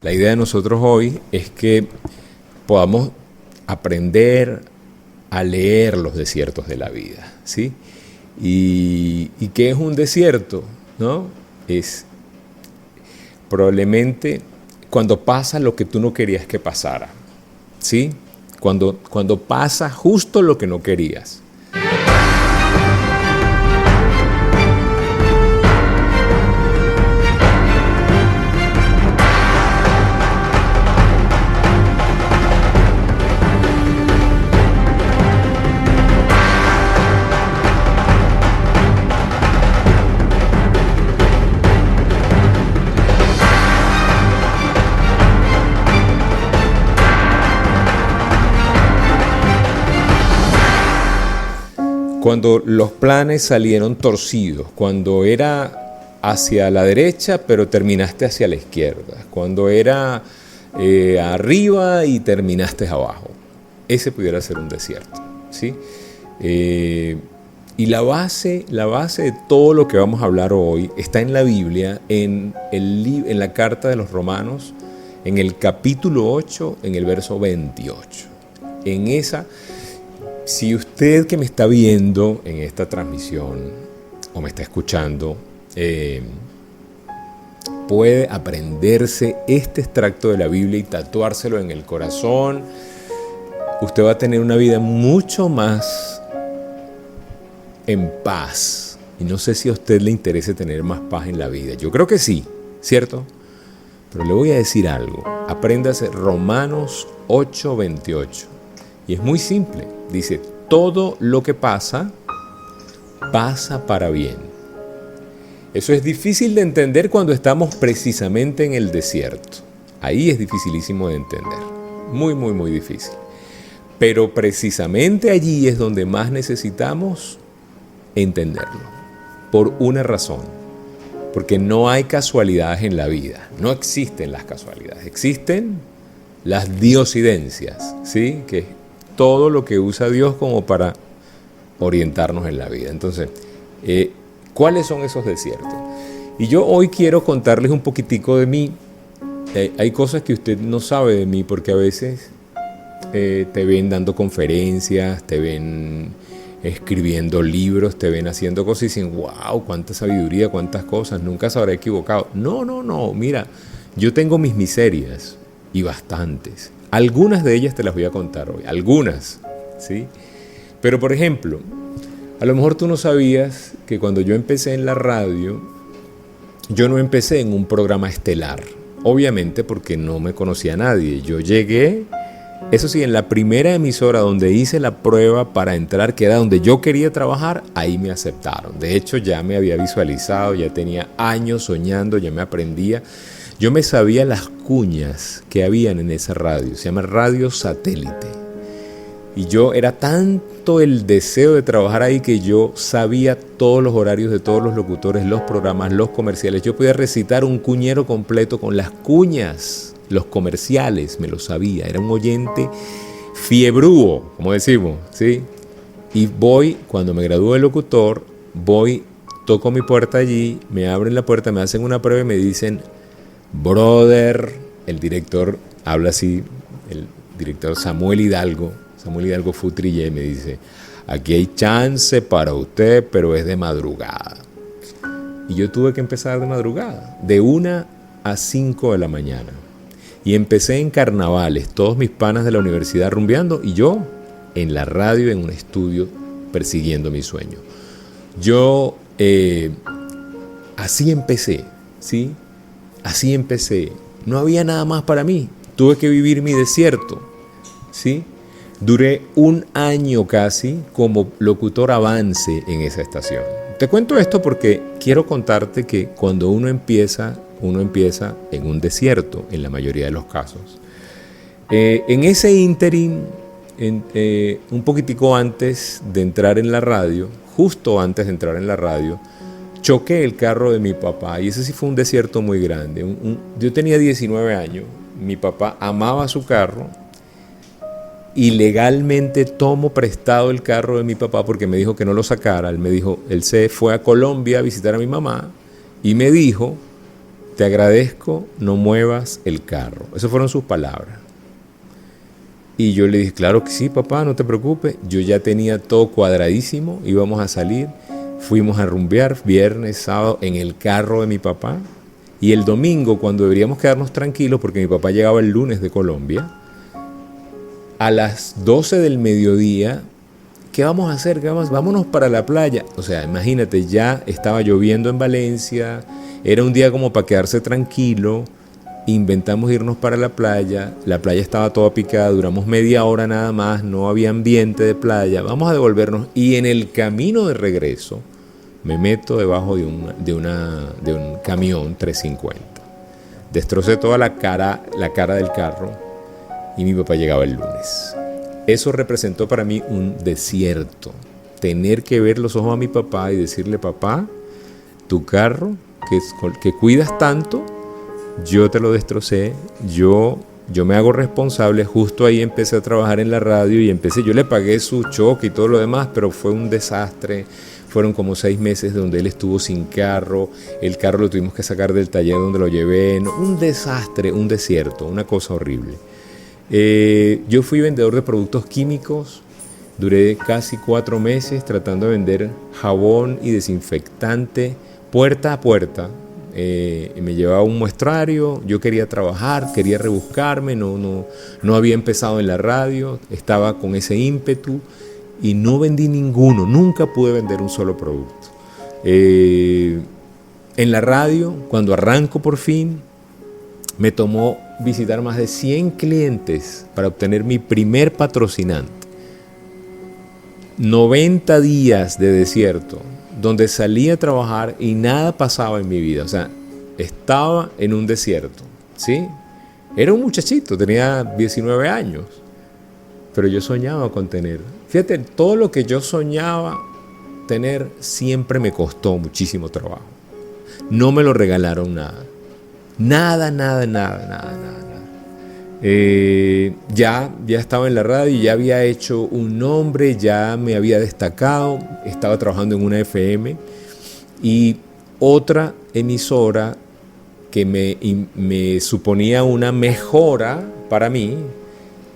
La idea de nosotros hoy es que podamos aprender a leer los desiertos de la vida, ¿sí? ¿Y qué es un desierto? ¿No? Es probablemente cuando pasa lo que tú no querías que pasara, ¿sí? Cuando pasa justo lo que no querías. Cuando los planes salieron torcidos, cuando era hacia la derecha pero terminaste hacia la izquierda, cuando era arriba y terminaste abajo, ese pudiera ser un desierto, ¿sí? Y la base de todo lo que vamos a hablar hoy está en la Biblia, en la carta de los Romanos, en el capítulo 8, en el verso 28. En esa... Si usted que me está viendo en esta transmisión o me está escuchando, puede aprenderse este extracto de la Biblia y tatuárselo en el corazón, usted va a tener una vida mucho más en paz. Y no sé si a usted le interesa tener más paz en la vida. Yo creo que sí, ¿cierto? Pero le voy a decir algo. Apréndase Romanos 8:28. Y es muy simple. Dice, todo lo que pasa, pasa para bien. Eso es difícil de entender cuando estamos precisamente en el desierto. Ahí es dificilísimo de entender. Muy, muy, muy difícil. Pero precisamente allí es donde más necesitamos entenderlo. Por una razón. Porque no hay casualidades en la vida. No existen las casualidades. Existen las diosidencias, ¿sí? Que es todo lo que usa Dios como para orientarnos en la vida. Entonces, ¿cuáles son esos desiertos? Y yo hoy quiero contarles un poquitico de mí. Hay cosas que usted no sabe de mí porque a veces te ven dando conferencias, te ven escribiendo libros, te ven haciendo cosas y dicen, wow, cuánta sabiduría, cuántas cosas, nunca se habrá equivocado. No, mira, yo tengo mis miserias y bastantes. Algunas de ellas te las voy a contar hoy, algunas, ¿sí? Pero por ejemplo, a lo mejor tú no sabías que cuando yo empecé en la radio, yo no empecé en un programa estelar, obviamente porque no me conocía nadie. Yo llegué, eso sí, en la primera emisora donde hice la prueba para entrar, que era donde yo quería trabajar, ahí me aceptaron. De hecho, ya me había visualizado, ya tenía años soñando, ya me aprendía. Yo me sabía las cuñas que habían en esa radio, se llama Radio Satélite. Y yo era tanto el deseo de trabajar ahí que yo sabía todos los horarios de todos los locutores, los programas, los comerciales. Yo podía recitar un cuñero completo con las cuñas, los comerciales, me lo sabía. Era un oyente fiebrúo, como decimos, ¿sí? Y voy, cuando me gradué de locutor, toco mi puerta allí, me abren la puerta, me hacen una prueba y me dicen... Brother, el director habla así, el director Samuel Hidalgo Futrillé, me dice, aquí hay chance para usted, pero es de madrugada. Y yo tuve que empezar de madrugada, de 1 a 5 de la mañana. Y empecé en carnavales, todos mis panas de la universidad rumbeando, y yo en la radio, en un estudio, persiguiendo mi sueño. Yo así empecé, ¿sí? Así empecé. No había nada más para mí. Tuve que vivir mi desierto, ¿sí? Duré 1 año casi como locutor avance en esa estación. Te cuento esto porque quiero contarte que cuando uno empieza en un desierto, en la mayoría de los casos. En ese ínterin, un poquitico antes de entrar en la radio, justo antes de entrar en la radio, choqué el carro de mi papá y ese sí fue un desierto muy grande. Yo tenía 19 años, mi papá amaba su carro y legalmente tomo prestado el carro de mi papá porque me dijo que no lo sacara. Él se fue a Colombia a visitar a mi mamá y me dijo te agradezco, no muevas el carro. Esas fueron sus palabras. Y yo le dije, claro que sí, papá, no te preocupes. Yo ya tenía todo cuadradísimo, íbamos a salir. Fuimos a rumbear viernes, sábado, en el carro de mi papá. Y el domingo, cuando deberíamos quedarnos tranquilos, porque mi papá llegaba el lunes de Colombia, a las 12 del mediodía, ¿qué vamos a hacer? Vámonos para la playa. O sea, imagínate, ya estaba lloviendo en Valencia, era un día como para quedarse tranquilo. Inventamos irnos para la playa estaba toda picada, duramos media hora nada más, no había ambiente de playa, vamos a devolvernos. Y en el camino de regreso me meto debajo de un camión 350. Destrocé toda la cara del carro y mi papá llegaba el lunes. Eso representó para mí un desierto, tener que ver los ojos a mi papá y decirle, papá, tu carro que cuidas tanto, yo te lo destrocé, yo me hago responsable. Justo ahí empecé a trabajar en la radio y yo le pagué su choque y todo lo demás, pero fue un desastre. Fueron como 6 meses donde él estuvo sin carro, el carro lo tuvimos que sacar del taller donde lo llevé, un desastre, un desierto, una cosa horrible. Yo fui vendedor de productos químicos, duré casi 4 meses tratando de vender jabón y desinfectante puerta a puerta. Me llevaba un muestrario, yo quería trabajar, quería rebuscarme, no había empezado en la radio, estaba con ese ímpetu y no vendí ninguno, nunca pude vender un solo producto. En la radio, cuando arranco por fin, me tomó visitar más de 100 clientes para obtener mi primer patrocinante. 90 días de desierto, donde salí a trabajar y nada pasaba en mi vida. O sea, estaba en un desierto, ¿sí? Era un muchachito, tenía 19 años, pero yo soñaba con tener. Fíjate, todo lo que yo soñaba tener siempre me costó muchísimo trabajo. No me lo regalaron nada. Nada. Ya estaba en la radio y ya había hecho un nombre, ya me había destacado, estaba trabajando en una FM y otra emisora que me suponía una mejora para mí,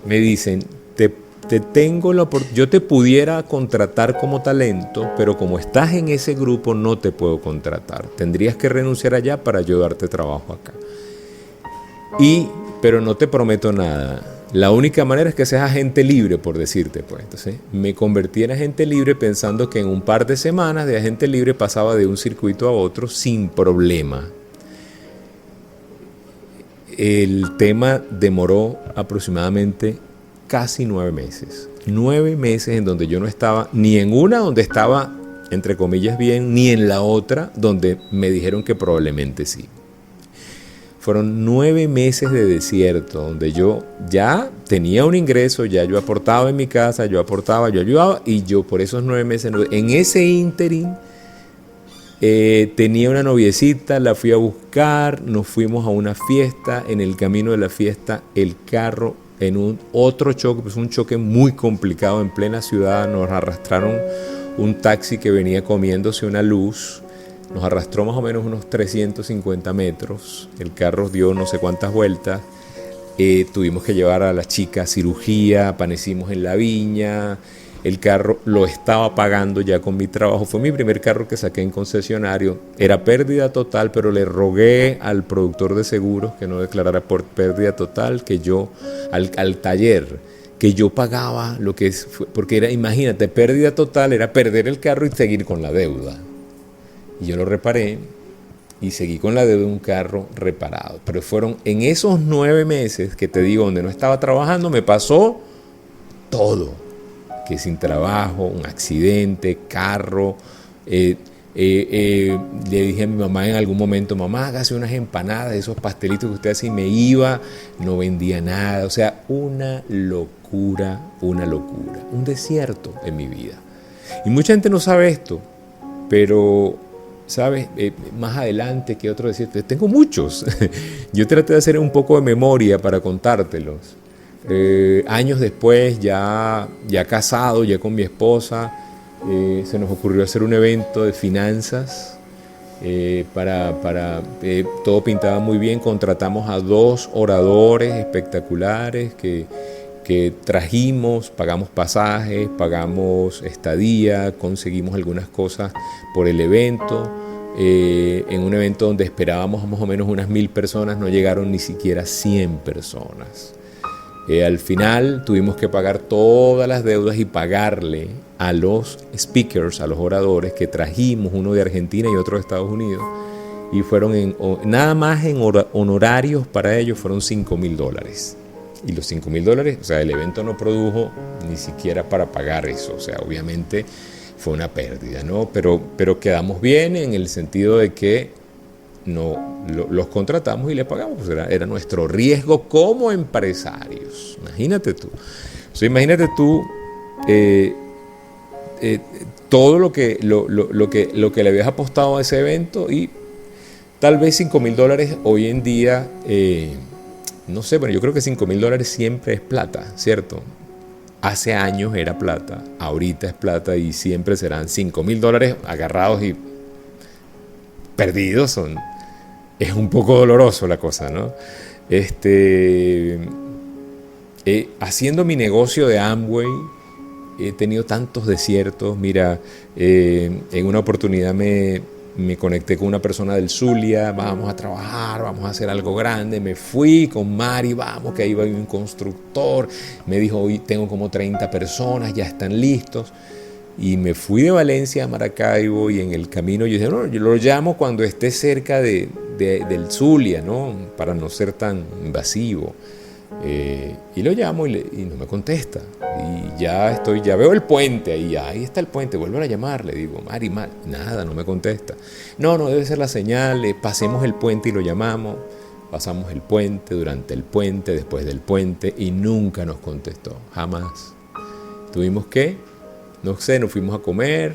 me dicen, yo te pudiera contratar como talento, pero como estás en ese grupo no te puedo contratar, tendrías que renunciar allá para yo darte trabajo acá. Pero no te prometo nada. La única manera es que seas agente libre, por decirte, pues. Entonces, me convertí en agente libre pensando que en un par de semanas de agente libre pasaba de un circuito a otro sin problema. El tema demoró aproximadamente casi 9 meses. 9 meses en donde yo no estaba ni en una donde estaba, entre comillas, bien, ni en la otra donde me dijeron que probablemente sí. Fueron 9 meses de desierto, donde yo ya tenía un ingreso, ya yo aportaba en mi casa, yo ayudaba, y yo por esos 9 meses, en ese ínterin, tenía una noviecita, la fui a buscar, nos fuimos a una fiesta, en el camino de la fiesta, el carro en un otro choque, pues un choque muy complicado en plena ciudad, nos arrastraron un taxi que venía comiéndose una luz. Nos arrastró más o menos unos 350 metros, el carro dio no sé cuántas vueltas, tuvimos que llevar a la chica a cirugía, amanecimos en la viña, el carro lo estaba pagando ya con mi trabajo, fue mi primer carro que saqué en concesionario, era pérdida total, pero le rogué al productor de seguros que no declarara por pérdida total, que yo, al taller, que yo pagaba lo que es, porque era, imagínate, pérdida total era perder el carro y seguir con la deuda. Y yo lo reparé y seguí con la deuda de un carro reparado. Pero fueron en esos 9 meses que te digo, donde no estaba trabajando, me pasó todo. Que sin trabajo, un accidente, carro. Le dije a mi mamá en algún momento, mamá, hágase unas empanadas, esos pastelitos que usted hace, y me iba, no vendía nada. O sea, una locura. Un desierto en mi vida. Y mucha gente no sabe esto, pero... ¿sabes? Más adelante que otro decirte, tengo muchos. Yo traté de hacer un poco de memoria para contártelos. Años después, ya casado, ya con mi esposa, se nos ocurrió hacer un evento de finanzas Todo pintaba muy bien. Contratamos a 2 oradores espectaculares que trajimos, pagamos pasajes, pagamos estadía, conseguimos algunas cosas por el evento. En un evento donde esperábamos más o menos unas 1000 personas, no llegaron ni siquiera 100 personas. Al final tuvimos que pagar todas las deudas y pagarle a los speakers, a los oradores que trajimos, uno de Argentina y otro de Estados Unidos, y fueron nada más en honorarios para ellos fueron $5,000. Y los $5,000, o sea, el evento no produjo ni siquiera para pagar eso, o sea, obviamente fue una pérdida, ¿no? Pero quedamos bien en el sentido de que los contratamos y les pagamos, pues era nuestro riesgo como empresarios. Imagínate tú. O sea, imagínate tú todo lo que le habías apostado a ese evento, y tal vez $5,000 hoy en día, no sé, pero yo creo que $5,000 siempre es plata, ¿cierto? Hace años era plata, ahorita es plata y siempre serán $5,000 agarrados y perdidos. Es un poco doloroso la cosa, ¿no? Haciendo mi negocio de Amway, he tenido tantos desiertos. Mira, en una oportunidad me conecté con una persona del Zulia, vamos a trabajar, vamos a hacer algo grande. Me fui con Mari, vamos, que ahí va un constructor. Me dijo, hoy tengo como 30 personas, ya están listos. Y me fui de Valencia a Maracaibo, y en el camino yo dije, no, yo lo llamo cuando esté cerca del Zulia, ¿no? Para no ser tan invasivo. Y lo llamo y no me contesta. Y ya veo el puente ahí está el puente, vuelvo a llamar, le digo, Mari, nada, no me contesta. No, debe ser la señal, pasemos el puente y lo llamamos. Pasamos el puente, durante el puente, después del puente, y nunca nos contestó, jamás. Tuvimos que, no sé, nos fuimos a comer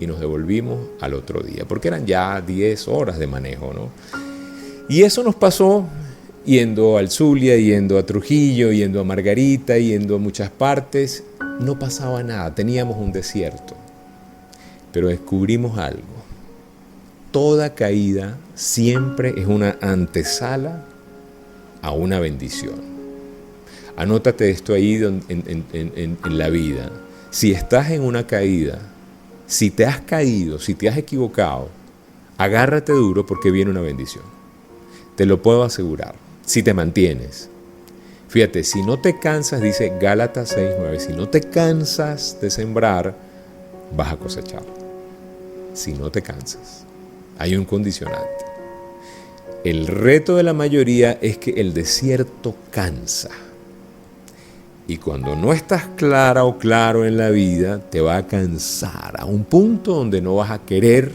y nos devolvimos al otro día, porque eran ya 10 horas de manejo, ¿no? Y eso nos pasó yendo al Zulia, yendo a Trujillo, yendo a Margarita, yendo a muchas partes. No pasaba nada, teníamos un desierto. Pero descubrimos algo. Toda caída siempre es una antesala a una bendición. Anótate esto ahí en la vida. Si estás en una caída, si te has caído, si te has equivocado, agárrate duro, porque viene una bendición. Te lo puedo asegurar. Si te mantienes. Fíjate, si no te cansas, dice Gálatas 6:9, si no te cansas de sembrar, vas a cosechar. Si no te cansas. Hay un condicionante. El reto de la mayoría es que el desierto cansa. Y cuando no estás clara o claro en la vida, te va a cansar a un punto donde no vas a querer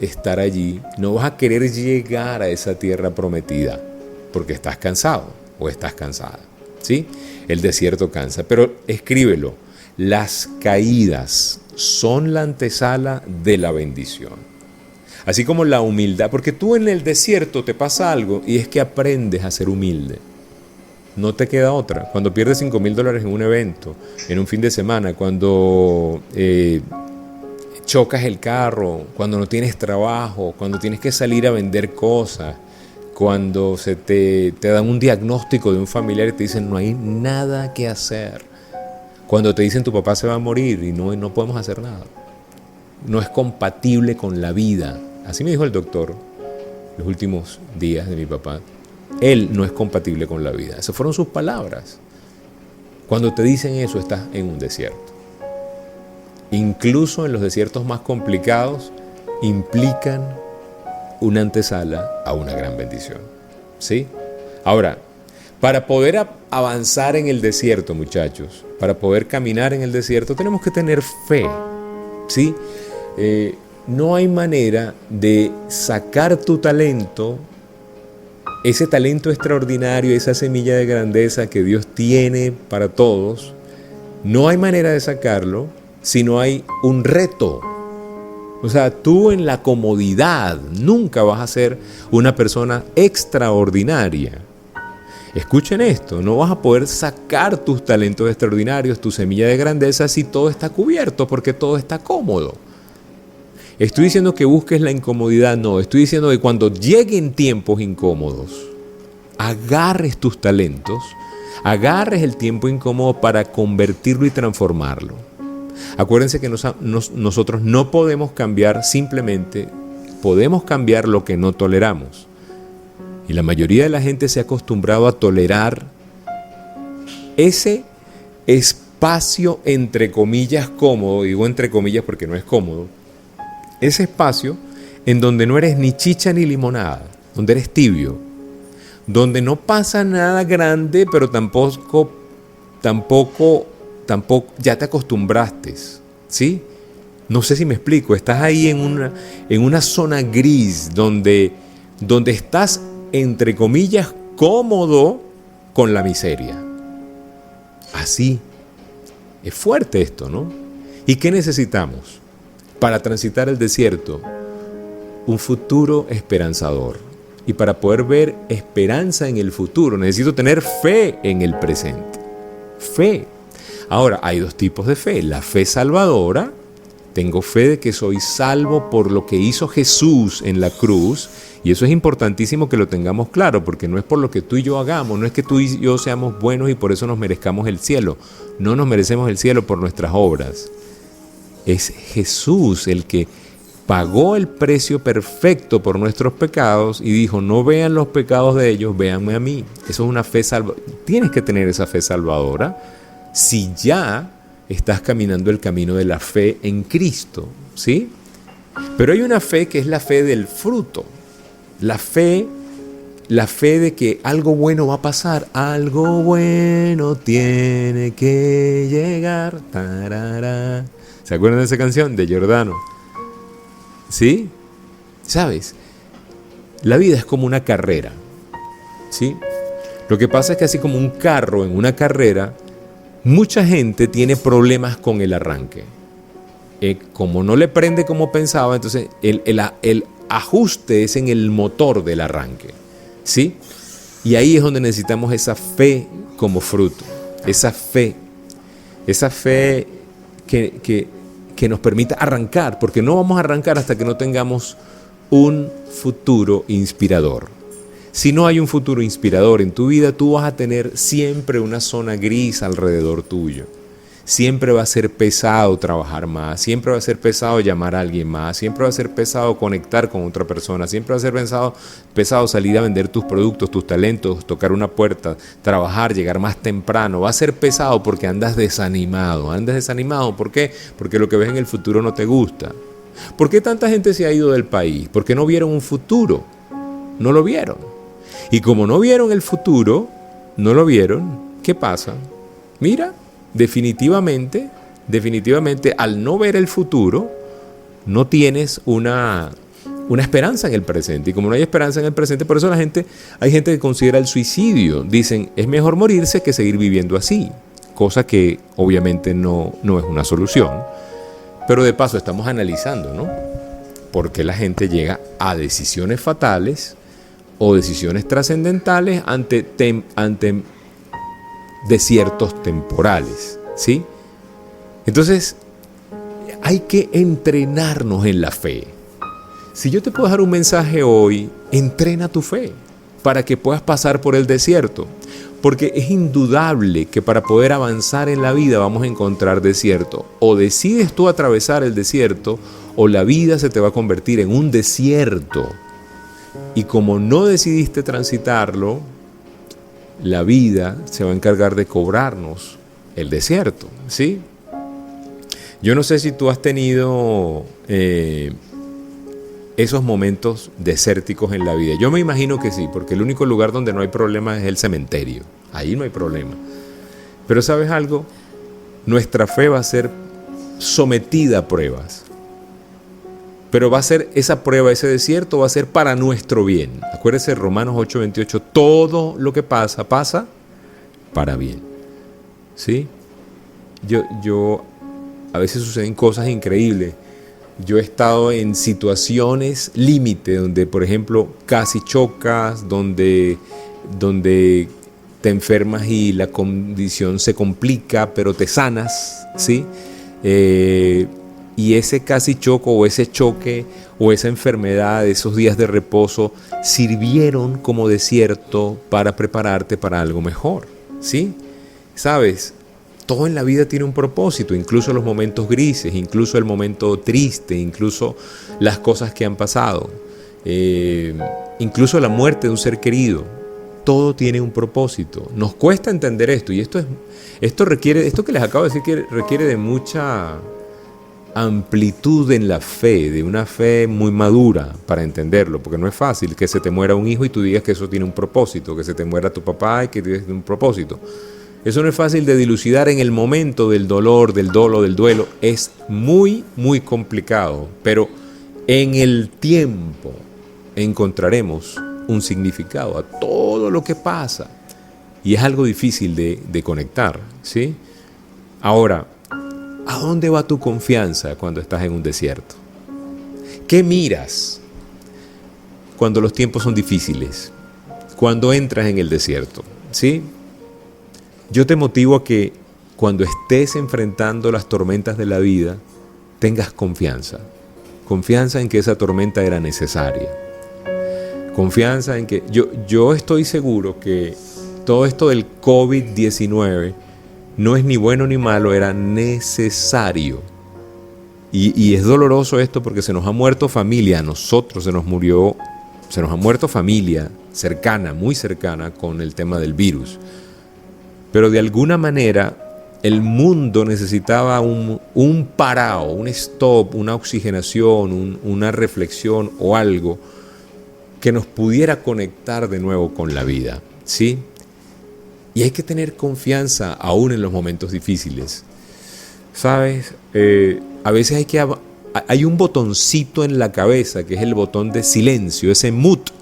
estar allí, no vas a querer llegar a esa tierra prometida, porque estás cansado o estás cansada, ¿sí? El desierto cansa, pero escríbelo, las caídas son la antesala de la bendición. Así como la humildad, porque tú en el desierto te pasa algo y es que aprendes a ser humilde. No te queda otra. Cuando pierdes $5,000 en un evento, en un fin de semana, cuando chocas el carro, cuando no tienes trabajo, cuando tienes que salir a vender cosas, cuando te dan un diagnóstico de un familiar y te dicen no hay nada que hacer, cuando te dicen tu papá se va a morir y no podemos hacer nada, no es compatible con la vida. Así me dijo el doctor los últimos días de mi papá. Él no es compatible con la vida. Esas fueron sus palabras. Cuando te dicen eso, estás en un desierto. Incluso en los desiertos más complicados implican una antesala a una gran bendición. ¿Sí? Ahora, para poder avanzar en el desierto, muchachos, para poder caminar en el desierto, tenemos que tener fe. ¿Sí? No hay manera de sacar tu talento, ese talento extraordinario, esa semilla de grandeza que Dios tiene para todos. No hay manera de sacarlo si no hay un reto. O sea, tú en la comodidad nunca vas a ser una persona extraordinaria. Escuchen esto, no vas a poder sacar tus talentos extraordinarios, tu semilla de grandeza, si todo está cubierto, porque todo está cómodo. Estoy diciendo que busques la incomodidad, no. Estoy diciendo que cuando lleguen tiempos incómodos, agarres tus talentos, agarres el tiempo incómodo para convertirlo y transformarlo. Acuérdense que nosotros no podemos cambiar simplemente, podemos cambiar lo que no toleramos. Y la mayoría de la gente se ha acostumbrado a tolerar ese espacio entre comillas cómodo, digo entre comillas porque no es cómodo, ese espacio en donde no eres ni chicha ni limonada, donde eres tibio, donde no pasa nada grande, pero tampoco ya te acostumbraste, ¿sí? No sé si me explico, estás ahí en una zona gris donde estás, entre comillas, cómodo con la miseria. Así. Es fuerte esto, ¿no? ¿Y qué necesitamos para transitar el desierto? Un futuro esperanzador. Y para poder ver esperanza en el futuro, necesito tener fe en el presente. Fe. Ahora, hay dos tipos de fe. La fe salvadora. Tengo fe de que soy salvo por lo que hizo Jesús en la cruz. Y eso es importantísimo que lo tengamos claro, porque no es por lo que tú y yo hagamos, no es que tú y yo seamos buenos y por eso nos merezcamos el cielo. No nos merecemos el cielo por nuestras obras. Es Jesús el que pagó el precio perfecto por nuestros pecados y dijo, no vean los pecados de ellos, véanme a mí. Eso es una fe salvadora. Tienes que tener esa fe salvadora si ya estás caminando el camino de la fe en Cristo, ¿sí? Pero hay una fe que es la fe del fruto. La fe de que algo bueno va a pasar, algo bueno tiene que llegar. Tarara. ¿Se acuerdan de esa canción de Giordano? ¿Sí? ¿Sabes? La vida es como una carrera, ¿sí? Lo que pasa es que así como un carro en una carrera, mucha gente tiene problemas con el arranque. Como no le prende como pensaba, entonces el ajuste es en el motor del arranque, ¿sí? Y ahí es donde necesitamos esa fe como fruto, esa fe que nos permita arrancar, porque no vamos a arrancar hasta que no tengamos un futuro inspirador. Si no hay un futuro inspirador en tu vida, tú vas a tener siempre una zona gris alrededor tuyo. Siempre va a ser pesado trabajar más, siempre va a ser pesado llamar a alguien más, siempre va a ser pesado conectar con otra persona, siempre va a ser pesado salir a vender tus productos, tus talentos, tocar una puerta, trabajar, llegar más temprano. Va a ser pesado porque andas desanimado. ¿Andas desanimado? ¿Por qué? Porque lo que ves en el futuro no te gusta. ¿Por qué tanta gente se ha ido del país? Porque no vieron un futuro, no lo vieron. Y como no vieron el futuro, no lo vieron, ¿qué pasa? Mira, definitivamente, al no ver el futuro, no tienes una esperanza en el presente. Y como no hay esperanza en el presente, por eso hay gente que considera el suicidio. Dicen, es mejor morirse que seguir viviendo así. Cosa que obviamente no es una solución. Pero de paso estamos analizando, ¿no? Por qué la gente llega a decisiones fatales o decisiones trascendentales ante desiertos temporales, ¿sí? Entonces, hay que entrenarnos en la fe. Si yo te puedo dar un mensaje hoy, entrena tu fe para que puedas pasar por el desierto. Porque es indudable que para poder avanzar en la vida vamos a encontrar desierto. O decides tú atravesar el desierto, o la vida se te va a convertir en un desierto. Y como no decidiste transitarlo, la vida se va a encargar de cobrarnos el desierto, ¿sí? Yo no sé si tú has tenido esos momentos desérticos en la vida. Yo me imagino que sí, porque el único lugar donde no hay problema es el cementerio. Ahí no hay problema. Pero ¿sabes algo? Nuestra fe va a ser sometida a pruebas. Pero va a ser esa prueba, ese desierto va a ser para nuestro bien. Acuérdese, Romanos 8:28, todo lo que pasa para bien. ¿Sí? Yo a veces suceden cosas increíbles. Yo he estado en situaciones límite, donde, por ejemplo, casi chocas, donde te enfermas y la condición se complica, pero te sanas, ¿sí? y ese casi choco o ese choque o esa enfermedad, esos días de reposo, sirvieron como desierto para prepararte para algo mejor, ¿sí? ¿Sabes? Todo en la vida tiene un propósito, incluso los momentos grises, incluso el momento triste, incluso las cosas que han pasado, incluso la muerte de un ser querido. Todo tiene un propósito. Nos cuesta entender esto, y esto que les acabo de decir que requiere de mucha amplitud en la fe, de una fe muy madura para entenderlo, porque no es fácil que se te muera un hijo y tú digas que eso tiene un propósito, que se te muera tu papá y que tiene un propósito. Eso no es fácil de dilucidar en el momento del dolor, del dolo, del duelo. Es muy, muy complicado, pero en el tiempo encontraremos un significado a todo lo que pasa. Y es algo difícil de conectar, ¿sí? Ahora, ¿a dónde va tu confianza cuando estás en un desierto? ¿Qué miras cuando los tiempos son difíciles? Cuando entras en el desierto, ¿sí? Yo te motivo a que cuando estés enfrentando las tormentas de la vida, tengas confianza. Confianza en que esa tormenta era necesaria. Confianza en que yo estoy seguro que todo esto del COVID-19 no es ni bueno ni malo, era necesario. Y es doloroso esto porque se nos ha muerto familia, a nosotros se nos ha muerto familia cercana, muy cercana con el tema del virus. Pero de alguna manera el mundo necesitaba un parado, un stop, una oxigenación, una reflexión o algo que nos pudiera conectar de nuevo con la vida, ¿sí? Y hay que tener confianza aún en los momentos difíciles. ¿Sabes? A veces hay un botoncito en la cabeza que es el botón de silencio, ese mute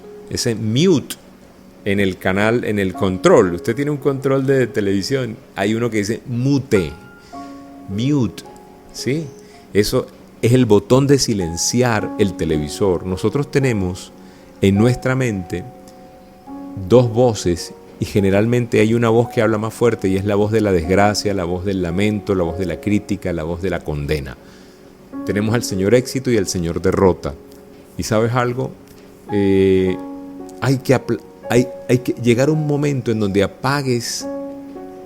en el canal, en el control. Usted tiene un control de televisión, hay uno que dice mute, ¿sí? Eso es el botón de silenciar el televisor. Nosotros tenemos en nuestra mente dos voces y generalmente hay una voz que habla más fuerte y es la voz de la desgracia, la voz del lamento, la voz de la crítica, la voz de la condena. Tenemos al Señor éxito y al Señor derrota. ¿Y sabes algo? Hay que llegar a un momento en donde apagues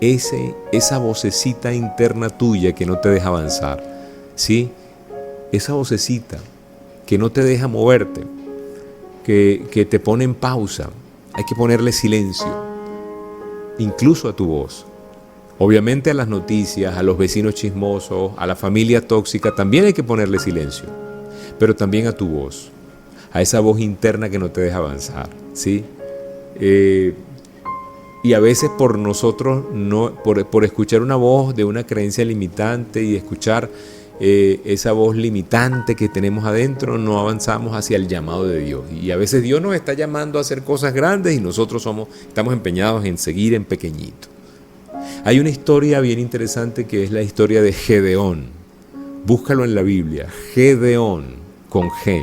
esa vocecita interna tuya que no te deja avanzar, ¿sí? Esa vocecita que no te deja moverte, que te pone en pausa. Hay que ponerle silencio, incluso a tu voz. Obviamente a las noticias, a los vecinos chismosos, a la familia tóxica, también hay que ponerle silencio, pero también a tu voz, a esa voz interna que no te deja avanzar, ¿sí? Y a veces por nosotros, por escuchar una voz de una creencia limitante y escuchar esa voz limitante que tenemos adentro, no avanzamos hacia el llamado de Dios. Y a veces Dios nos está llamando a hacer cosas grandes y nosotros estamos empeñados en seguir en pequeñito. Hay una historia bien interesante que es la historia de Gedeón. Búscalo en la Biblia, Gedeón con G.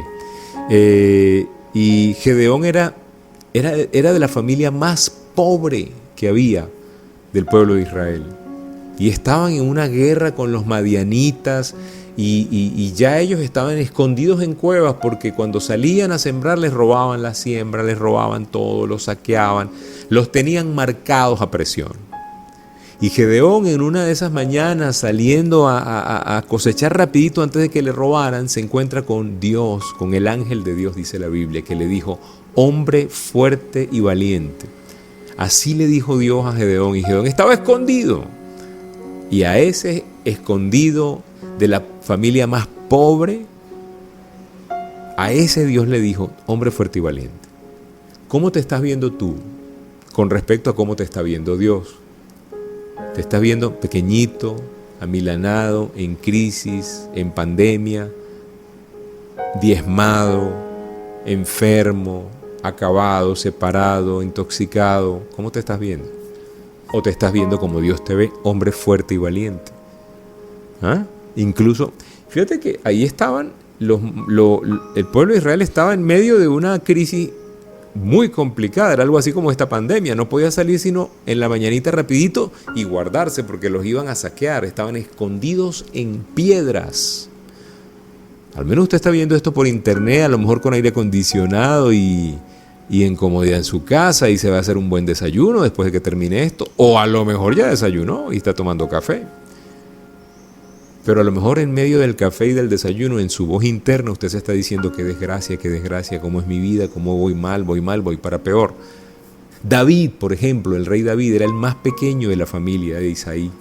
Y Gedeón era de la familia más pobre que había del pueblo de Israel. Y estaban en una guerra con los madianitas y ya ellos estaban escondidos en cuevas porque cuando salían a sembrar les robaban la siembra, les robaban todo, los saqueaban, los tenían marcados a presión. Y Gedeón en una de esas mañanas saliendo a cosechar rapidito antes de que le robaran, se encuentra con Dios, con el ángel de Dios, dice la Biblia, que le dijo, hombre fuerte y valiente. Así le dijo Dios a Gedeón y Gedeón estaba escondido. Y a ese escondido de la familia más pobre, a ese Dios le dijo, hombre fuerte y valiente. ¿Cómo te estás viendo tú con respecto a cómo te está viendo Dios? ¿Te estás viendo pequeñito, amilanado, en crisis, en pandemia, diezmado, enfermo, acabado, separado, intoxicado? ¿Cómo te estás viendo? ¿O te estás viendo como Dios te ve, hombre fuerte y valiente? ¿Ah? Incluso, fíjate que ahí estaban, el pueblo de Israel estaba en medio de una crisis muy complicada, era algo así como esta pandemia, no podía salir sino en la mañanita rapidito y guardarse porque los iban a saquear, estaban escondidos en piedras, Al menos usted está viendo esto por internet, a lo mejor con aire acondicionado y en comodidad en su casa, y se va a hacer un buen desayuno después de que termine esto. O a lo mejor ya desayunó y está tomando café. Pero a lo mejor en medio del café y del desayuno, en su voz interna, usted se está diciendo: qué desgracia, cómo es mi vida, cómo voy mal, voy para peor. David, por ejemplo, el rey David era el más pequeño de la familia de Isaí.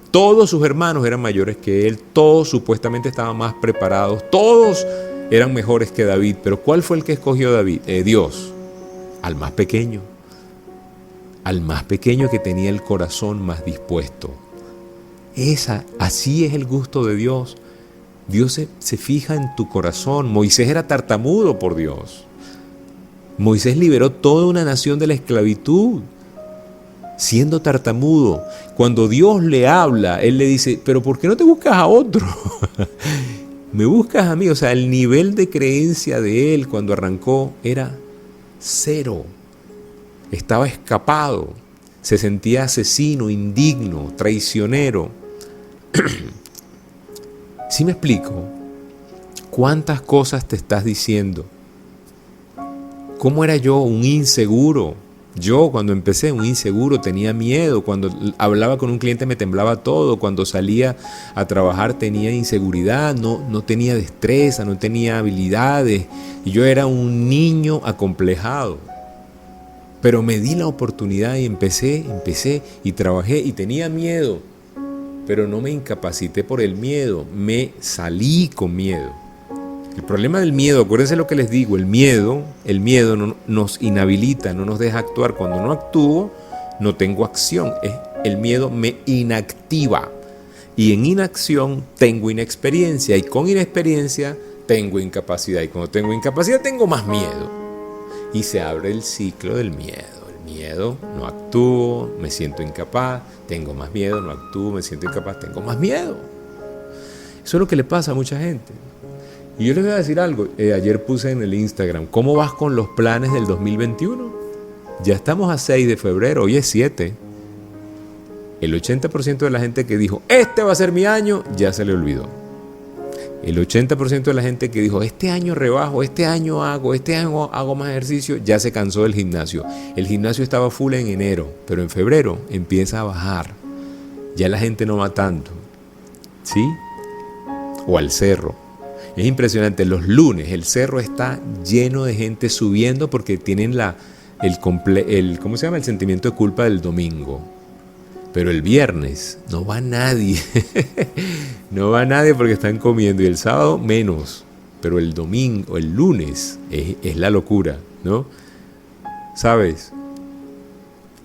Todos sus hermanos eran mayores que él, todos supuestamente estaban más preparados, todos eran mejores que David. Pero ¿cuál fue el que escogió David? Dios, al más pequeño que tenía el corazón más dispuesto. Así es el gusto de Dios. Dios se fija en tu corazón. Moisés era tartamudo por Dios. Moisés liberó toda una nación de la esclavitud siendo tartamudo. Cuando Dios le habla, Él le dice: pero ¿por qué no te buscas a otro? Me buscas a mí. O sea, el nivel de creencia de Él cuando arrancó era 0. Estaba escapado. Se sentía asesino, indigno, traicionero. ¿Sí me explico? ¿Cuántas cosas te estás diciendo? ¿Cómo era yo? Un inseguro. Yo cuando empecé, un inseguro, tenía miedo. Cuando hablaba con un cliente me temblaba todo. Cuando salía a trabajar tenía inseguridad, no tenía destreza, no tenía habilidades. Y yo era un niño acomplejado. Pero me di la oportunidad y empecé y trabajé y tenía miedo. Pero no me incapacité por el miedo, me salí con miedo. El problema del miedo, acuérdense lo que les digo, el miedo nos inhabilita, no nos deja actuar. Cuando no actúo, no tengo acción. El miedo me inactiva. Y en inacción tengo inexperiencia. Y con inexperiencia tengo incapacidad. Y cuando tengo incapacidad tengo más miedo. Y se abre el ciclo del miedo. El miedo, no actúo, me siento incapaz, tengo más miedo, no actúo, me siento incapaz, tengo más miedo. Eso es lo que le pasa a mucha gente. Y yo les voy a decir algo, ayer puse en el Instagram: ¿cómo vas con los planes del 2021? Ya estamos a 6 de febrero, hoy es 7. El 80% de la gente que dijo: este va a ser mi año, ya se le olvidó. El 80% de la gente que dijo: este año rebajo, este año hago más ejercicio, ya se cansó del gimnasio. El gimnasio estaba full en enero, pero en febrero empieza a bajar. Ya la gente no va tanto, ¿sí? O al cerro. Es impresionante, los lunes el cerro está lleno de gente subiendo porque tienen ¿cómo se llama? El sentimiento de culpa del domingo. Pero el viernes no va nadie. No va nadie porque están comiendo. Y el sábado menos. Pero el domingo, el lunes, es la locura, ¿no? ¿Sabes?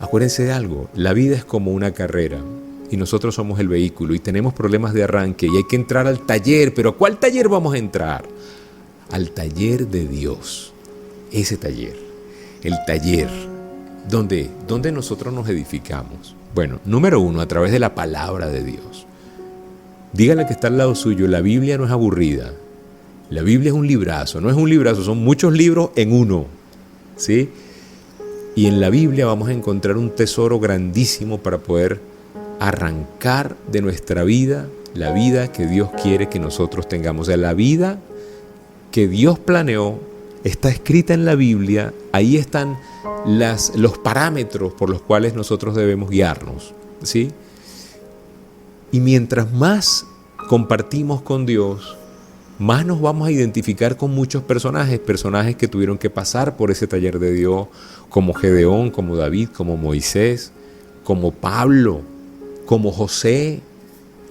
Acuérdense de algo. La vida es como una carrera. Y nosotros somos el vehículo. Y tenemos problemas de arranque. Y hay que entrar al taller. ¿Pero a cuál taller vamos a entrar? Al taller de Dios. Ese taller. El taller. ¿Dónde nosotros nos edificamos? Bueno, número 1, a través de la palabra de Dios. Dígale que está al lado suyo: la Biblia no es aburrida. La Biblia es un librazo. No es un librazo, son muchos libros en uno, ¿sí? Y en la Biblia vamos a encontrar un tesoro grandísimo para poder arrancar de nuestra vida la vida que Dios quiere que nosotros tengamos. O sea, la vida que Dios planeó está escrita en la Biblia. Ahí están los parámetros por los cuales nosotros debemos guiarnos, ¿sí? Y mientras más compartimos con Dios, más nos vamos a identificar con muchos personajes que tuvieron que pasar por ese taller de Dios, como Gedeón, como David, como Moisés, como Pablo, como José.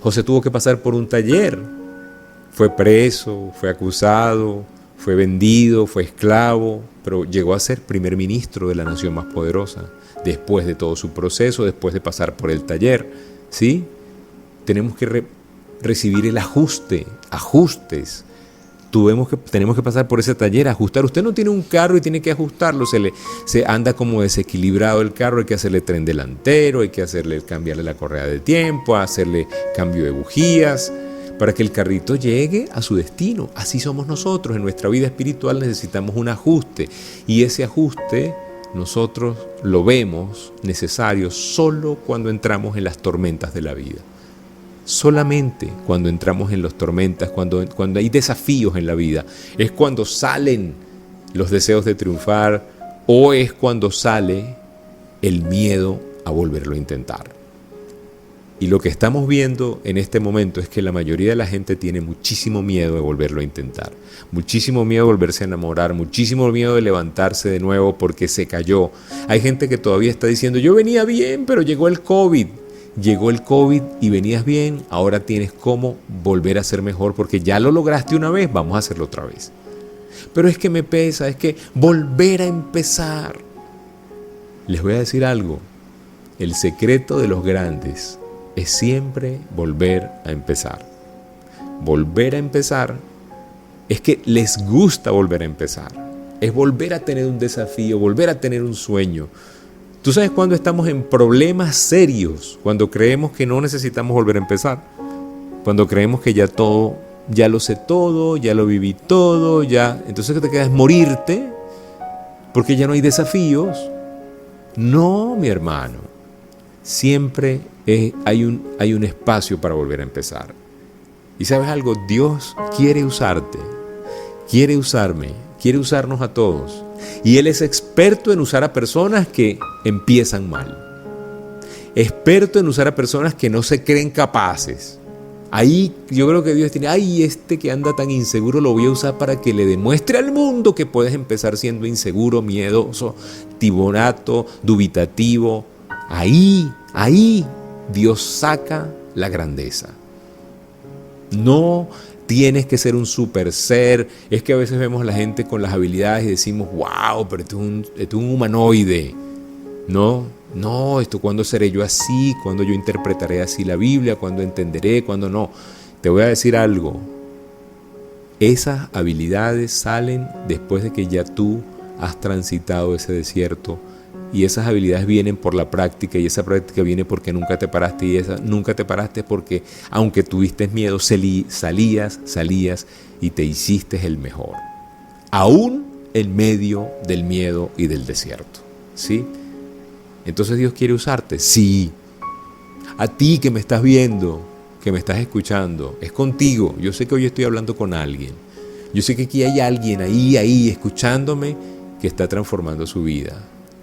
José tuvo que pasar por un taller. Fue preso, fue acusado, fue vendido, fue esclavo, pero llegó a ser primer ministro de la nación más poderosa, después de todo su proceso, después de pasar por el taller, ¿sí? Tenemos que recibir el ajustes. Tenemos que pasar por ese taller, ajustar. Usted no tiene un carro y tiene que ajustarlo, se anda como desequilibrado el carro, hay que hacerle tren delantero, hay que cambiarle la correa de tiempo, hacerle cambio de bujías, para que el carrito llegue a su destino. Así somos nosotros. En nuestra vida espiritual necesitamos un ajuste. Y ese ajuste nosotros lo vemos necesario solo cuando entramos en las tormentas de la vida. Solamente cuando entramos en las tormentas, cuando hay desafíos en la vida, es cuando salen los deseos de triunfar o es cuando sale el miedo a volverlo a intentar. Y lo que estamos viendo en este momento es que la mayoría de la gente tiene muchísimo miedo de volverlo a intentar, muchísimo miedo de volverse a enamorar, muchísimo miedo de levantarse de nuevo porque se cayó. Hay gente que todavía está diciendo, yo venía bien, pero llegó el COVID. Llegó el COVID y venías bien, ahora tienes cómo volver a ser mejor porque ya lo lograste una vez, vamos a hacerlo otra vez. Pero es que me pesa, es que volver a empezar. Les voy a decir algo, el secreto de los grandes es siempre volver a empezar. Volver a empezar es que les gusta volver a empezar, es volver a tener un desafío, volver a tener un sueño. ¿Tú sabes cuándo estamos en problemas serios? Cuando creemos que no necesitamos volver a empezar. Cuando creemos que ya lo sé todo, ya lo viví todo, ya. Entonces lo que te queda es morirte porque ya no hay desafíos. No, mi hermano. Siempre hay un espacio para volver a empezar. Y ¿sabes algo? Dios quiere usarte, quiere usarme, quiere usarnos a todos. Y Él es experto en usar a personas que empiezan mal. Experto en usar a personas que no se creen capaces. Ahí yo creo que Dios tiene, este que anda tan inseguro lo voy a usar para que le demuestre al mundo que puedes empezar siendo inseguro, miedoso, timorato, dubitativo. Ahí Dios saca la grandeza. No tienes que ser un super ser. Es que a veces vemos a la gente con las habilidades y decimos, wow, pero esto es un humanoide. No, esto cuándo seré yo así, cuándo yo interpretaré así la Biblia, cuándo entenderé, cuándo no. Te voy a decir algo. Esas habilidades salen después de que ya tú has transitado ese desierto. Y esas habilidades vienen por la práctica y esa práctica viene porque nunca te paraste y esa nunca te paraste porque aunque tuviste miedo salías y te hiciste el mejor. Aún en medio del miedo y del desierto. ¿Sí? Entonces Dios quiere usarte. Sí. A ti que me estás viendo, que me estás escuchando, es contigo. Yo sé que hoy estoy hablando con alguien. Yo sé que aquí hay alguien ahí escuchándome que está transformando su vida.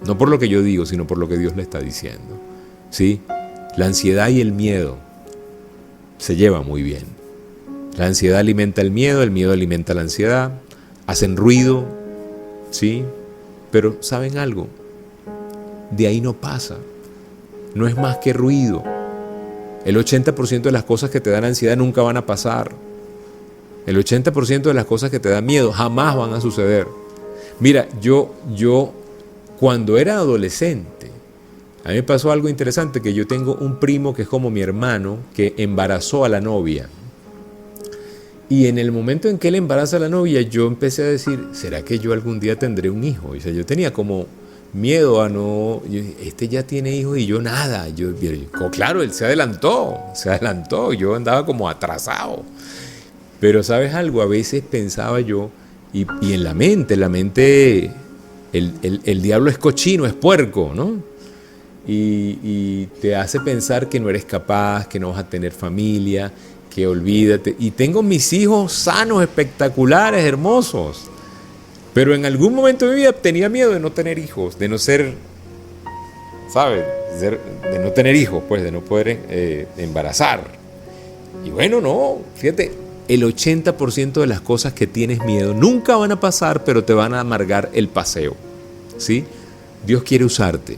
No por lo que yo digo, sino por lo que Dios le está diciendo. ¿Sí? La ansiedad y el miedo se llevan muy bien. La ansiedad alimenta el miedo alimenta la ansiedad, hacen ruido, ¿sí? Pero ¿saben algo? De ahí no pasa. No es más que ruido. El 80% de las cosas que te dan ansiedad nunca van a pasar. El 80% de las cosas que te dan miedo jamás van a suceder. Mira, yo cuando era adolescente, a mí me pasó algo interesante, que yo tengo un primo que es como mi hermano, que embarazó a la novia. Y en el momento en que él embaraza a la novia, yo empecé a decir, ¿será que yo algún día tendré un hijo? O sea, yo tenía como miedo a no... Este ya tiene hijos y yo nada. Claro, él se adelantó, yo andaba como atrasado. Pero ¿sabes algo? A veces pensaba yo, y en la mente... El diablo es cochino, es puerco, ¿no? Y te hace pensar que no eres capaz, que no vas a tener familia, que olvídate. Y tengo mis hijos sanos, espectaculares, hermosos. Pero en algún momento de mi vida tenía miedo de no tener hijos, de no ser, ¿sabes? De no tener hijos, pues, de no poder embarazar. Y bueno, no, fíjate. El 80% de las cosas que tienes miedo nunca van a pasar, pero te van a amargar el paseo. ¿Sí? Dios quiere usarte.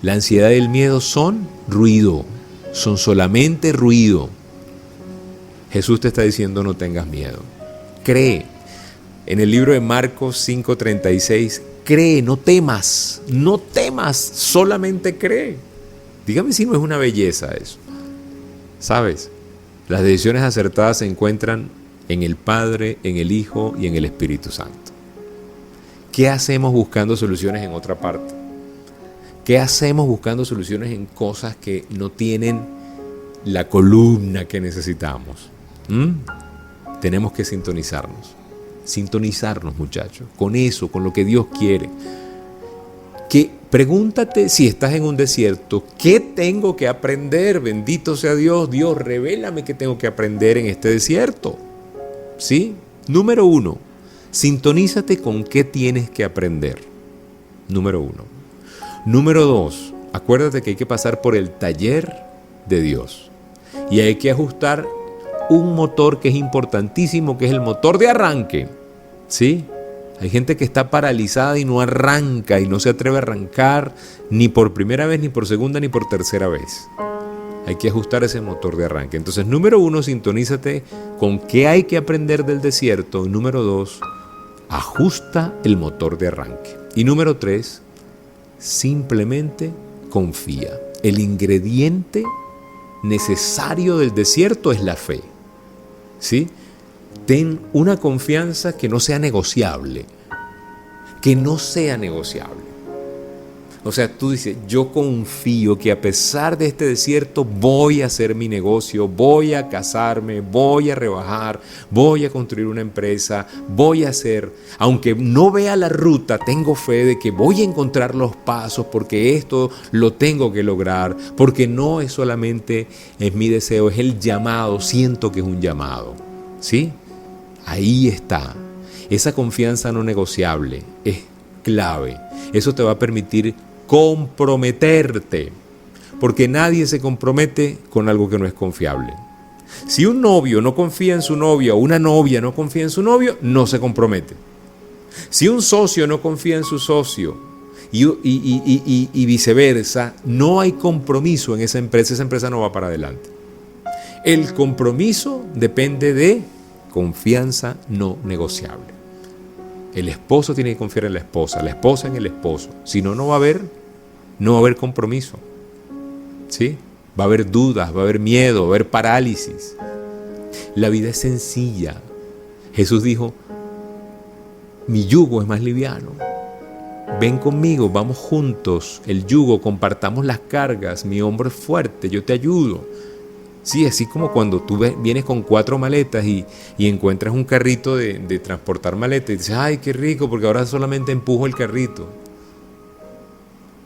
La ansiedad y el miedo son ruido, son solamente ruido. Jesús te está diciendo no tengas miedo. Cree. En el libro de Marcos 5:36, cree, no temas, solamente cree. Dígame si no es una belleza eso. ¿Sabes? Las decisiones acertadas se encuentran en el Padre, en el Hijo y en el Espíritu Santo. ¿Qué hacemos buscando soluciones en otra parte? ¿Qué hacemos buscando soluciones en cosas que no tienen la columna que necesitamos? Tenemos que sintonizarnos, muchachos, con eso, con lo que Dios quiere. Pregúntate si estás en un desierto, ¿qué tengo que aprender? Bendito sea Dios. Dios, revélame qué tengo que aprender en este desierto. ¿Sí? Número 1, sintonízate con qué tienes que aprender. Número 1. Número 2, acuérdate que hay que pasar por el taller de Dios. Y hay que ajustar un motor que es importantísimo, que es el motor de arranque. ¿Sí? Hay gente que está paralizada y no arranca y no se atreve a arrancar ni por primera vez, ni por segunda, ni por tercera vez. Hay que ajustar ese motor de arranque. Entonces, número 1, sintonízate con qué hay que aprender del desierto. Número 2, ajusta el motor de arranque. Y número 3, simplemente confía. El ingrediente necesario del desierto es la fe. ¿Sí? Ten una confianza que no sea negociable. Que no sea negociable. O sea, tú dices, yo confío que a pesar de este desierto voy a hacer mi negocio, voy a casarme, voy a rebajar, voy a construir una empresa, voy a hacer, aunque no vea la ruta, tengo fe de que voy a encontrar los pasos porque esto lo tengo que lograr, porque no es solamente es mi deseo, es el llamado, siento que es un llamado. ¿Sí? Ahí está. Esa confianza no negociable es clave. Eso te va a permitir comprometerte, porque nadie se compromete con algo que no es confiable. Si un novio no confía en su novia o una novia no confía en su novio, no se compromete. Si un socio no confía en su socio y viceversa, no hay compromiso en esa empresa no va para adelante. El compromiso depende de confianza no negociable. El esposo tiene que confiar en la esposa en el esposo. Si no, no va a haber compromiso. ¿Sí? Va a haber dudas, va a haber miedo, va a haber parálisis. La vida es sencilla. Jesús dijo, mi yugo es más liviano. Ven conmigo, vamos juntos, el yugo, compartamos las cargas, mi hombro es fuerte, yo te ayudo. Sí, así como cuando tú vienes con 4 maletas y encuentras un carrito de transportar maletas y dices, ay, qué rico, porque ahora solamente empujo el carrito.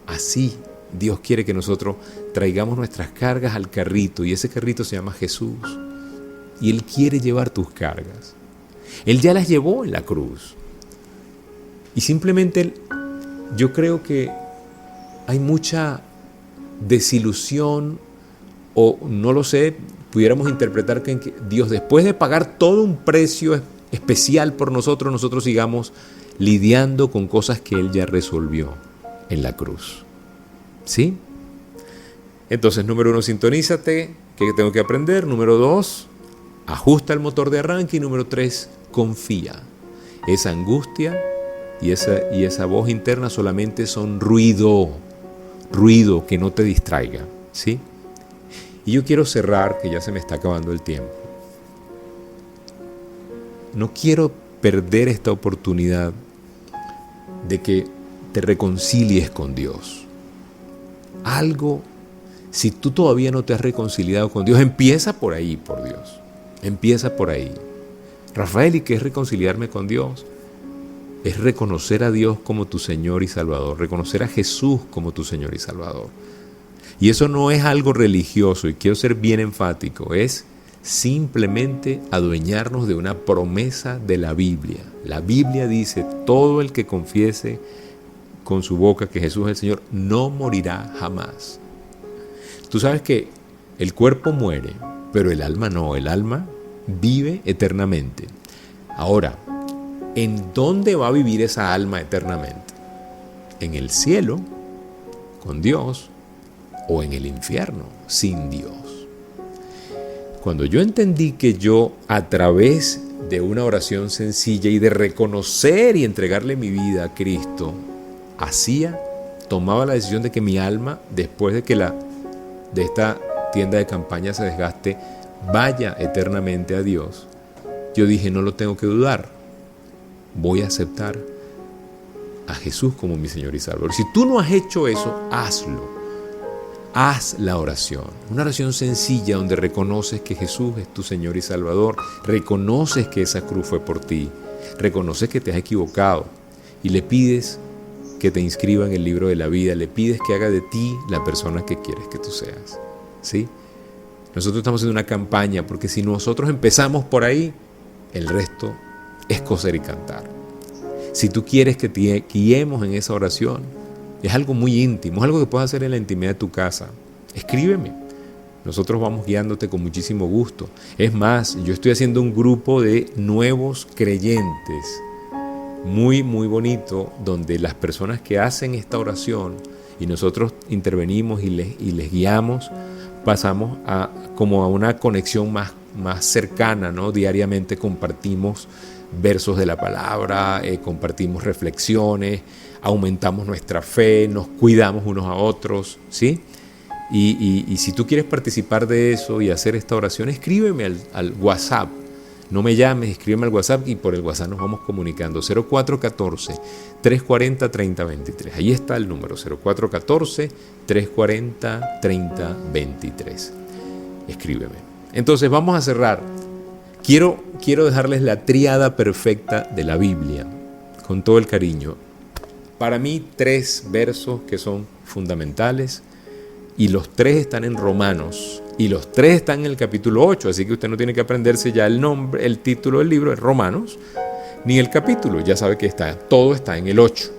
Así Dios quiere que nosotros traigamos nuestras cargas al carrito, y ese carrito se llama Jesús. Y Él quiere llevar tus cargas. Él ya las llevó en la cruz. Y simplemente yo creo que hay mucha desilusión, o no lo sé, pudiéramos interpretar que Dios, después de pagar todo un precio especial por nosotros, nosotros sigamos lidiando con cosas que Él ya resolvió en la cruz. ¿Sí? Entonces, número 1, sintonízate, ¿qué tengo que aprender? Número 2, ajusta el motor de arranque. Y número 3, confía. Esa angustia y esa voz interna solamente son ruido que no te distraiga. ¿Sí? Y yo quiero cerrar, que ya se me está acabando el tiempo. No quiero perder esta oportunidad de que te reconcilies con Dios. Si tú todavía no te has reconciliado con Dios, empieza por ahí, por Dios. Empieza por ahí. Rafael, ¿y qué es reconciliarme con Dios? Es reconocer a Dios como tu Señor y Salvador, reconocer a Jesús como tu Señor y Salvador. Y eso no es algo religioso, y quiero ser bien enfático, es simplemente adueñarnos de una promesa de la Biblia. La Biblia dice, todo el que confiese con su boca que Jesús es el Señor, no morirá jamás. Tú sabes que el cuerpo muere, pero el alma no, el alma vive eternamente. Ahora, ¿en dónde va a vivir esa alma eternamente? ¿En el cielo, con Dios, o en el infierno, sin Dios? Cuando yo entendí que yo, a través de una oración sencilla y de reconocer y entregarle mi vida a Cristo, tomaba la decisión de que mi alma, después de que de esta tienda de campaña se desgaste, vaya eternamente a Dios, yo dije, no lo tengo que dudar, voy a aceptar a Jesús como mi Señor y Salvador. Si tú no has hecho eso, hazlo. Haz la oración, una oración sencilla donde reconoces que Jesús es tu Señor y Salvador, reconoces que esa cruz fue por ti, reconoces que te has equivocado y le pides que te inscriba en el libro de la vida, le pides que haga de ti la persona que quieres que tú seas, ¿sí? Nosotros estamos haciendo una campaña, porque si nosotros empezamos por ahí, el resto es coser y cantar. Si tú quieres que te guiemos en esa oración, es algo muy íntimo, es algo que puedes hacer en la intimidad de tu casa. Escríbeme. Nosotros vamos guiándote con muchísimo gusto. Es más, yo estoy haciendo un grupo de nuevos creyentes, muy, muy bonito, donde las personas que hacen esta oración y nosotros intervenimos y les guiamos, pasamos como a una conexión más cercana, ¿no? Diariamente compartimos versos de la palabra, compartimos reflexiones, aumentamos nuestra fe, nos cuidamos unos a otros, ¿sí? Y si tú quieres participar de eso y hacer esta oración, escríbeme al WhatsApp. No me llames, escríbeme al WhatsApp y por el WhatsApp nos vamos comunicando. 0414-340-3023. Ahí está el número, 0414-340-3023. Escríbeme. Entonces vamos a cerrar. Quiero dejarles la tríada perfecta de la Biblia, con todo el cariño. Para mí, 3 versos que son fundamentales, y los 3 están en Romanos, y los 3 están en el capítulo 8, así que usted no tiene que aprenderse ya el nombre, el título del libro es Romanos, ni el capítulo, ya sabe que todo está en el 8.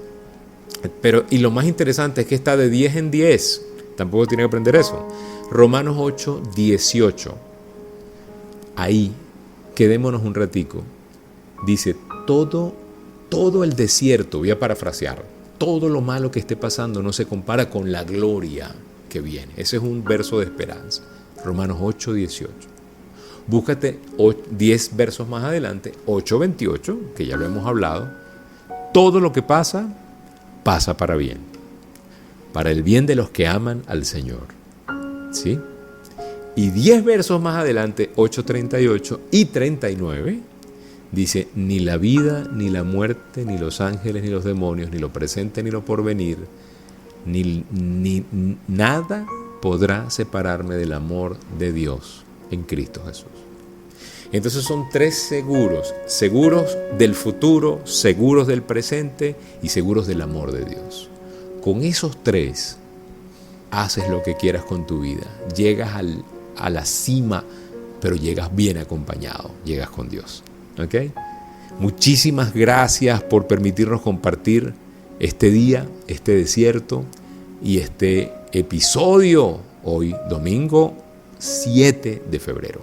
Y lo más interesante es que está de 10 en 10, tampoco tiene que aprender eso. Romanos 8, 18. Ahí, quedémonos un ratico. Dice, todo el desierto, voy a parafrasear, todo lo malo que esté pasando no se compara con la gloria que viene. Ese es un verso de esperanza. Romanos 8, 18. Búscate 10 versos más adelante, 8, 28, que ya lo hemos hablado. Todo lo que pasa, pasa para bien. Para el bien de los que aman al Señor. ¿Sí? Y 10 versos más adelante, 8, 38 y 39, dice, ni la vida, ni la muerte, ni los ángeles, ni los demonios, ni lo presente, ni lo porvenir, ni nada podrá separarme del amor de Dios en Cristo Jesús. Entonces son 3 seguros, seguros del futuro, seguros del presente y seguros del amor de Dios. Con esos 3 haces lo que quieras con tu vida, llegas a la cima, pero llegas bien acompañado, llegas con Dios. ¿Ok? Muchísimas gracias por permitirnos compartir este día, este desierto y este episodio hoy, domingo 7 de febrero.